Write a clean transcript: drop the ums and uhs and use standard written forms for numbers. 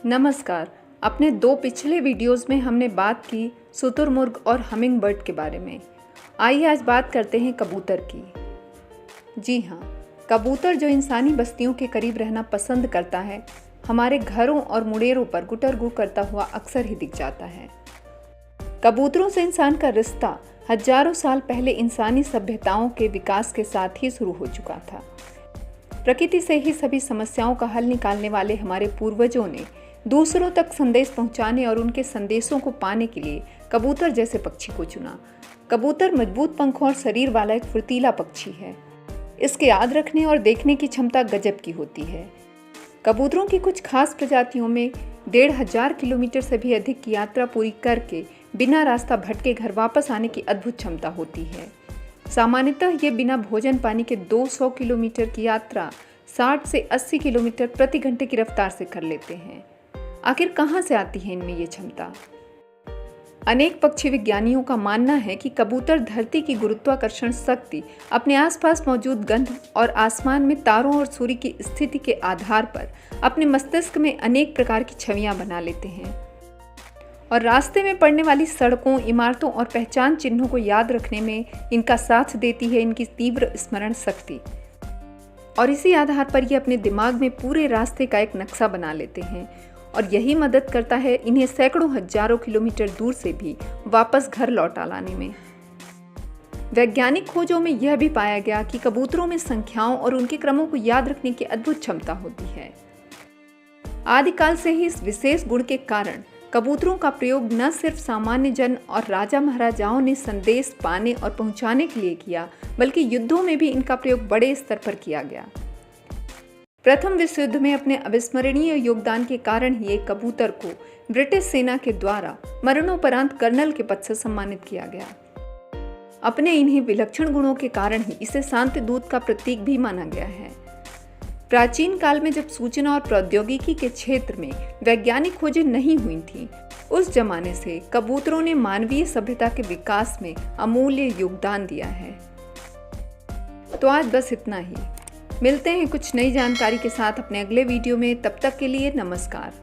नमस्कार। अपने दो पिछले वीडियोस में हमने बात की शुतुरमुर्ग और हमिंग बर्ड के बारे में। आइए आज बात करते हैं कबूतर की। जी हाँ, कबूतर जो इंसानी बस्तियों के करीब रहना पसंद करता है, हमारे घरों और मुडेरों पर गुटर गु करता हुआ अक्सर ही दिख जाता है। कबूतरों से इंसान का रिश्ता हजारों साल पहले इंसानी सभ्यताओं के विकास के साथ ही शुरू हो चुका था। प्रकृति से ही सभी समस्याओं का हल निकालने वाले हमारे पूर्वजों ने दूसरों तक संदेश पहुंचाने और उनके संदेशों को पाने के लिए कबूतर जैसे पक्षी को चुना। कबूतर मजबूत पंखों और शरीर वाला एक फुर्तीला पक्षी है। इसके याद रखने और देखने की क्षमता गजब की होती है। कबूतरों की कुछ खास प्रजातियों में 1500 किलोमीटर से भी अधिक की यात्रा पूरी करके बिना रास्ता भटके घर वापस आने की अद्भुत क्षमता होती है। सामान्यतः ये बिना भोजन पानी के 200 किलोमीटर की यात्रा 60 से 80 किलोमीटर प्रति घंटे की रफ्तार से कर लेते हैं। आखिर कहाँ से आती है इनमें ये क्षमता? अनेक पक्षी विज्ञानियों का मानना है कि कबूतर धरती की गुरुत्वाकर्षण शक्ति, अपने आसपास मौजूद गंध और आसमान में तारों और सूर्य की स्थिति के आधार पर अपने मस्तिष्क में अनेक प्रकार की छवियां बना लेते हैं और रास्ते में पड़ने वाली सड़कों, इमारतों और पहचान चिन्हों को याद रखने में इनका साथ देती है इनकी तीव्र स्मरण शक्ति। और इसी आधार पर ये अपने दिमाग में पूरे रास्ते का एक नक्शा बना लेते हैं और यही मदद करता है इन्हें सैकड़ों हजारों किलोमीटर दूर से भी वापस घर लौटा लाने में। वैज्ञानिक खोजों में यह भी पाया गया कि कबूतरों में संख्याओं और उनके क्रमों को याद रखने की अद्भुत क्षमता होती है। आदिकाल से ही इस विशेष गुण के कारण कबूतरों का प्रयोग न सिर्फ सामान्य जन और राजा महाराजाओं ने संदेश पाने और पहुंचाने के लिए किया, बल्कि युद्धों में भी इनका प्रयोग बड़े स्तर पर किया गया। प्रथम विश्व युद्ध में अपने अविस्मरणीय योगदान के कारण ही एक कबूतर को ब्रिटिश सेना के द्वारा मरणोपरांत कर्नल के पद से सम्मानित किया गया। अपने इन्हीं विलक्षण गुणों के कारण ही इसे शांति दूत का प्रतीक भी माना गया है। प्राचीन काल में जब सूचना और प्रौद्योगिकी के क्षेत्र में वैज्ञानिक खोजें नहीं हुई थीं, उस जमाने से कबूतरों ने मानवीय सभ्यता के विकास में अमूल्य योगदान दिया है। तो आज बस इतना ही। मिलते हैं कुछ नई जानकारी के साथ अपने अगले वीडियो में। तब तक के लिए नमस्कार।